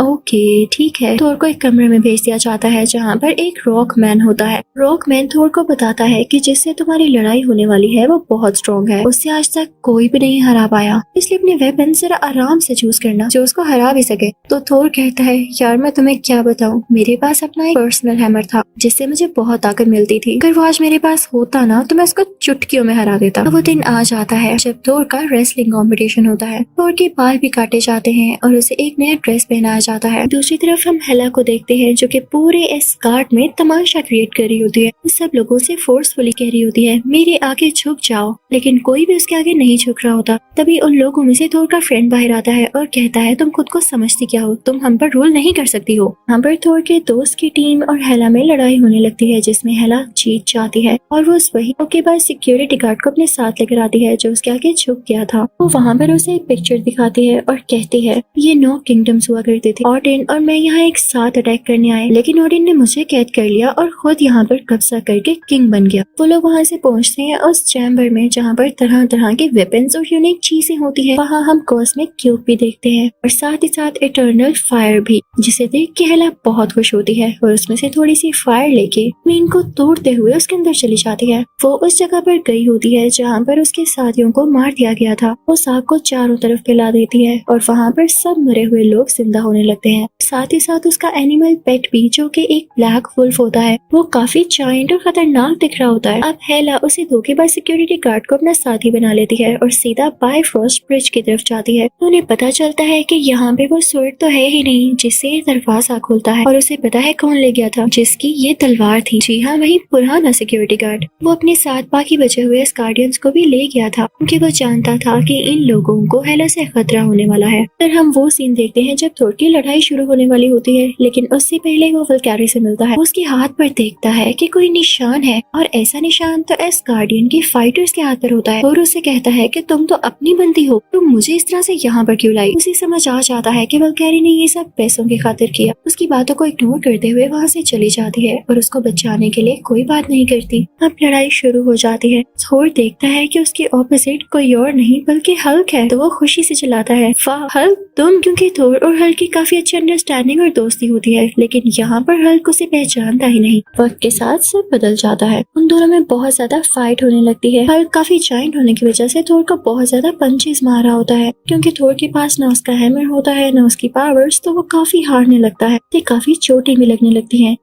ओके ठीक है। थोर को एक कमरे में भेज दिया जाता है जहाँ पर एक रॉक मैन होता है। रॉक मैन थोर को बताता है कि जिससे तुम्हारी लड़ाई होने वाली है वो बहुत स्ट्रॉन्ग है, उससे आज तक कोई भी नहीं हरा पाया, इसलिए अपने वेपन जरा आराम से चूज करना जो उसको हरा भी सके। तो थोर कहता है यार मैं तुम्हें क्या बताऊं, मेरे पास अपना एक पर्सनल हैमर था जिससे मुझे बहुत ताकत मिलती थी, अगर वो आज मेरे पास होता ना तो मैं उसको चुटकियों में हरा देता। वो दिन आ जाता है जब थोर का रेसलिंग कंपटीशन होता है। थोर के बाल भी काटे जाते हैं और उसे एक नया ड्रेस पहनाया जाता है। दूसरी तरफ हम हेला को देखते हैं जो कि पूरे इस गार्ड में तमाशा क्रिएट कर रही होती है। सब लोगों से फोर्सफुली कह रही होती है मेरे आगे झुक जाओ, लेकिन कोई भी उसके आगे नहीं झुक रहा होता। तभी उन लोगों में से थोर का फ्रेंड बाहर आता है और कहता है तुम खुद को समझती क्या हो, तुम हम पर रूल नहीं कर सकती हो। हम पर थोर के दोस्त की टीम और हेला में लड़ाई होने लगती है जिसमें हेला जीत जाती है और वो वही के बाद सिक्योरिटी गार्ड को अपने साथ लेकर आती है जो उसके आगे झुक गया था। वो वहाँ पर उसे एक पिक्चर दिखाती है और कहती है ये 9 किंगडम्स हुआ करते थे, ओडिन और मैं यहाँ एक साथ अटैक करने आए, लेकिन ओडिन ने मुझे कैद कर लिया और खुद यहाँ पर कब्जा करके किंग बन गया। वो लोग वहाँ से पहुँचते हैं उस चैम्बर में जहाँ पर तरह तरह के वेपन्स और यूनिक चीजें होती है। वहाँ हम कॉस्मिक क्यूब भी देखते हैं और साथ ही साथ इटर्नल फायर भी, जिसे देख के हेला बहुत खुश होती है और उसमें से थोड़ी सी फायर लेके क्वीन को तोड़ते हुए उसके अंदर चली जाती है। वो उस जगह पर गई होती है जहाँ पर उसके साथियों को मार दिया गया था। वो आग को चारों तरफ फैला देती है और वहाँ पर सब मरे हुए लोग जिंदा होने लगते हैं। साथ ही साथ उसका एनिमल पेट भी जो कि एक ब्लैक वुल्फ होता है, वो काफी जायंट और खतरनाक दिख रहा होता है। अब हेला उसे धोखेबाज सिक्योरिटी गार्ड को अपना साथी बना लेती है और सीधा बायफ्रॉस्ट ब्रिज की तरफ जाती है। तो उन्हें पता चलता है कि यहाँ पे वो स्वॉर्ड तो है ही नहीं जिससे ये दरवाजा खुलता है और उसे पता है कौन ले गया था जिसकी ये तलवार थी। जी हाँ, वही पुराना सिक्योरिटी गार्ड। वो अपने साथ बाकी बचे हुए गार्डियंस को भी ले गया था क्योंकि वो जानता था कि इन लोगों को हेला से खतरा होने वाला है। फिर हम वो सीन देखते हैं जब थोर की लड़ाई शुरू होने वाली होती है, लेकिन उससे पहले वो वल्कैरी से मिलता है। उसके हाथ पर देखता है कि कोई निशान है और ऐसा निशान तो एस्गार्डियन के फाइटर्स के हाथ पर होता है और उससे कहता है कि तुम तो अपनी बंदी हो, तुम मुझे इस तरह से यहाँ पर क्यों लाई। उसे समझ आ जाता है कि वल्कैरी ने ये सब पैसों की खातिर किया। उसकी बातों को इग्नोर करते हुए वहाँ से चली जाती है और उसको बचाने के लिए कोई बात नहीं करती। अब लड़ाई शुरू हो जाती है। थोर देखता है कि उसके ऑपोजिट कोई और नहीं बल्कि हल्क है, तो वो खुशी से चिल्लाता है, वाह हल्क तुम। क्योंकि थोर और हल्क की काफी अच्छी अंडरस्टैंडिंग और दोस्ती होती है, लेकिन यहाँ पर हल्क उसे पहचानता ही नहीं। वक्त के साथ सब बदल जाता है। उन दोनों में बहुत ज्यादा फाइट होने लगती है। हल्क काफी जायंट होने की वजह से थोर को बहुत ज्यादा पंचेस मारा होता है। क्योंकि थोर के पास ना उसका हैमर होता है ना उसकी पावर्स, तो वो काफी हारने लगता है। काफी चोटें भी लगने लगती हैं।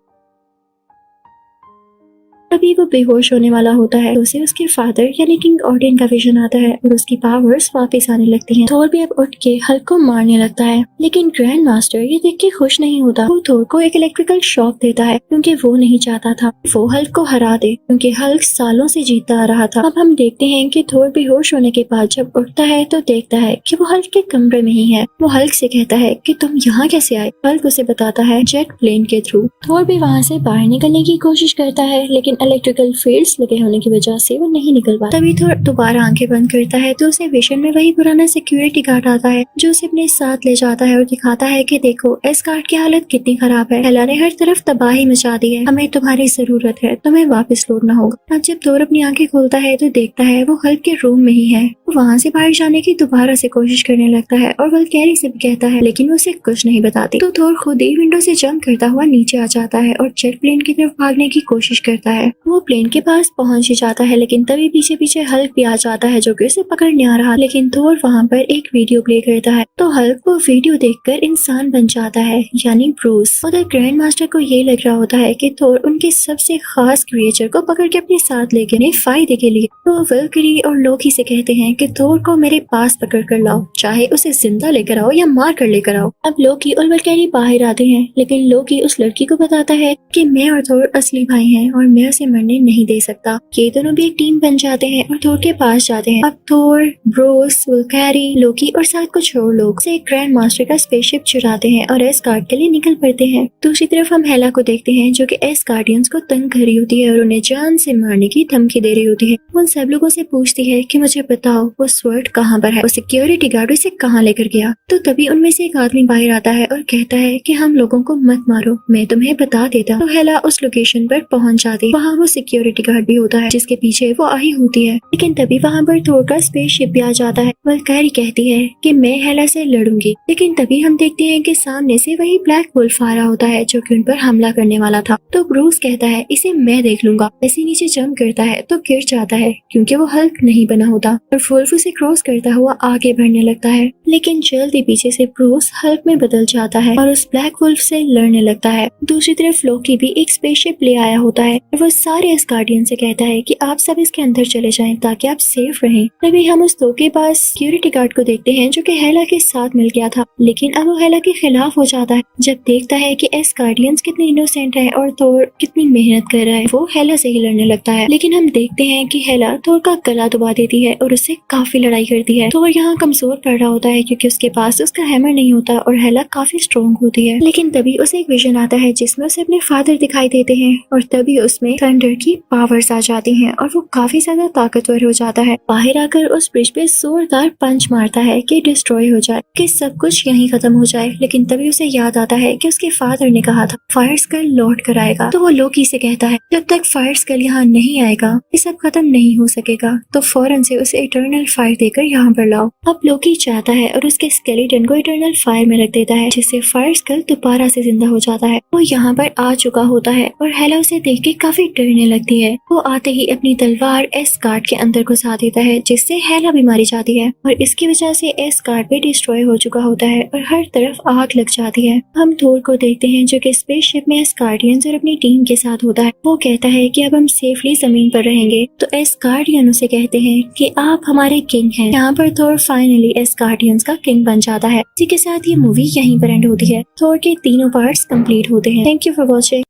तभी वो बेहोश होने वाला होता है तो उसे उसके फादर यानी किंग ऑडियन का विजन आता है और उसकी पावर्स वापस आने लगती हैं। थोर भी अब उठ के हल्क को मारने लगता है, लेकिन ग्रैंड मास्टर ये देख के खुश नहीं होता। वो थोर को एक इलेक्ट्रिकल शॉक देता है क्योंकि वो नहीं चाहता था वो हल्क को हरा दे, क्योंकि हल्क सालों से जीतता आ रहा था। अब हम देखते हैं कि थोर बेहोश होने के बाद जब उठता है तो देखता है कि वो हल्क के कमरे में ही है। वो हल्क से कहता है कि तुम यहाँ कैसे आए। हल्क उसे बताता है जेट प्लेन के थ्रू। थोर भी वहाँ से बाहर निकलने की कोशिश करता है, लेकिन इलेक्ट्रिकल फील्ड्स लगे होने की वजह से वो नहीं निकल पाता। तभी थोर दोबारा आंखें बंद करता है तो उसे विजन में वही पुराना सिक्योरिटी गार्ड आता है जो उसे अपने साथ ले जाता है और दिखाता है कि देखो इस गार्ड की हालत कितनी खराब है। हेला ने हर तरफ तबाही मचा दी है, हमें तुम्हारी जरूरत है, तुम्हें वापस लौटना होगा। अब जब थोर अपनी आंखें खोलता है तो देखता है वो हल्क के रूम में ही है। वो वहाँ से बाहर जाने की दोबारा से कोशिश करने लगता है और वल्कैरी से भी कहता है, लेकिन वो उसे कुछ नहीं बताती। तो थोर खुद ही विंडो से जंप करता हुआ नीचे आ जाता है और जेट प्लेन की तरफ भागने की कोशिश करता है। वो प्लेन के पास पहुंच ही जाता है, लेकिन तभी पीछे पीछे हल्क भी आ जाता है जो कि उसे पकड़ने आ रहा। लेकिन थोर वहाँ पर एक वीडियो प्ले करता है तो हल्क वो वीडियो देखकर इंसान बन जाता है, यानी ब्रूस। उधर ग्रैंड मास्टर को ये लग रहा होता है कि थोर उनके सबसे खास क्रिएचर को पकड़ के अपने साथ लेके आए फायदे के लिए। तो वल्कैरी और लोकी से कहते हैं कि थोर को मेरे पास पकड़ कर लाओ, चाहे उसे जिंदा लेकर आओ या मार कर लेकर आओ। अब लोकी और वल्कैरी बाहर आते हैं, लेकिन लोकी उस लड़की को बताता है कि मैं और थोर असली भाई हैं और मैं उसे मरने नहीं दे सकता। ये दोनों भी एक टीम बन जाते हैं और थोर के पास जाते हैं। अब थोर, ब्रूस, वल्कैरी, लोकी और साथ कुछ और लोग से ग्रैंड मास्टर का स्पेसशिप चुराते हैं और एस्गार्ड के लिए निकल पड़ते हैं। दूसरी तरफ हम हेला को देखते हैं जो कि एस्गार्डियंस को तंग कर रही होती है और उन्हें जान से मारने की धमकी दे रही होती है। वो उन सब लोगों से पूछती है कि मुझे बताओ वो स्वर्ड कहाँ पर है, वो सिक्योरिटी गार्ड उसे कहाँ लेकर गया। तो तभी उनमें से एक आदमी बाहर आता है और कहता है कि हम लोगों को मत मारो, मैं तुम्हें बता देता। तो हेला उस लोकेशन पर पहुंच जाती है। वहाँ वो सिक्योरिटी गार्ड भी होता है जिसके पीछे वो आई होती है, लेकिन तभी वहाँ पर थोर का स्पेसशिप भी आ जाता है। वल्कैरी कहती है कि मैं हेला से लड़ूंगी, लेकिन तभी हम देखते हैं कि सामने से वही ब्लैक वुल्फ आ रहा होता है जो कि उन पर हमला करने वाला था। तो ब्रूस कहता है इसे मैं देख लूंगा। ऐसे नीचे जंप करता है तो गिर जाता है क्योंकि वो हल्क नहीं बना होता और वुल्फ उसे क्रॉस करता हुआ आगे बढ़ने लगता है, लेकिन जल्दी पीछे से ब्रूस हल्क में बदल जाता है और उस ब्लैक वुल्फ से लड़ने लगता है। दूसरी तरफ लोकी भी एक स्पेसशिप ले आया होता है और वो सारे एस्गार्डियन से कहता है कि आप सब इसके अंदर चले जाएं ताकि आप सेफ रहें। तभी हम उस दो के पास सिक्योरिटी गार्ड को देखते हैं जो कि हेला के साथ मिल गया था, लेकिन अब वो हेला के खिलाफ हो जाता है जब देखता है कि एस्गार्डियंस कितने इनोसेंट है और थोर कितनी मेहनत कर रहा है। वो हेला से ही लड़ने लगता है, लेकिन हम देखते हैं कि हेला थोर का गला दबा देती है और उससे काफी लड़ाई करती है। थोर यहाँ कमजोर पड़ रहा होता है क्योंकि उसके पास उसका हैमर नहीं होता और हेला काफी स्ट्रॉन्ग होती है। लेकिन तभी उसे एक विजन आता है जिसमें उसे अपने फादर दिखाई देते हैं और तभी उसमें थंडर की पावर्स आ जाती हैं और वो काफी ज्यादा ताकतवर हो जाता है। बाहर आकर उस ब्रिज पे जोरदार पंच मारता है कि डिस्ट्रॉय हो जाए, कि सब कुछ यहीं खत्म हो जाए। लेकिन तभी उसे याद आता है कि उसके फादर ने कहा था फायर स्कल लौट कर आएगा। तो वो लोकी से कहता है जब तक फायर स्कल यहाँ नहीं आएगा ये सब खत्म नहीं हो सकेगा, तो फौरन से उसे इटर्नल फायर देकर यहाँ पर लाओ। अब लोकी चाहता है और उसके स्केलेटन को इटर्नल फायर में रख देता है जिससे फायर स्कल दोबारा से जिंदा हो जाता है। वो यहाँ पर आ चुका होता है और हेला उसे देख के काफी डरने लगती है। वो आते ही अपनी तलवार एस्गार्ड के अंदर घुसा देता है जिससे हेला भी मारी जाती है और इसकी वजह से एस्गार्ड भी डिस्ट्रॉय हो चुका होता है और हर तरफ आग लग जाती है। हम थोर को देखते हैं जो कि स्पेसशिप में एस्गार्डियंस और अपनी टीम के साथ होता है। वो कहता है कि अब हम सेफली जमीन पर रहेंगे, तो एस्गार्डियन उसे कहते हैं कि आप हमारे किंग हैं। यहाँ पर थोर फाइनली एस्गार्डियंस का किंग बन जाता है। इसी के साथ ये मूवी यहीं पर एंड होती है। थोर के तीनों पार्ट्स कंप्लीट होते हैं। Thank you for watching.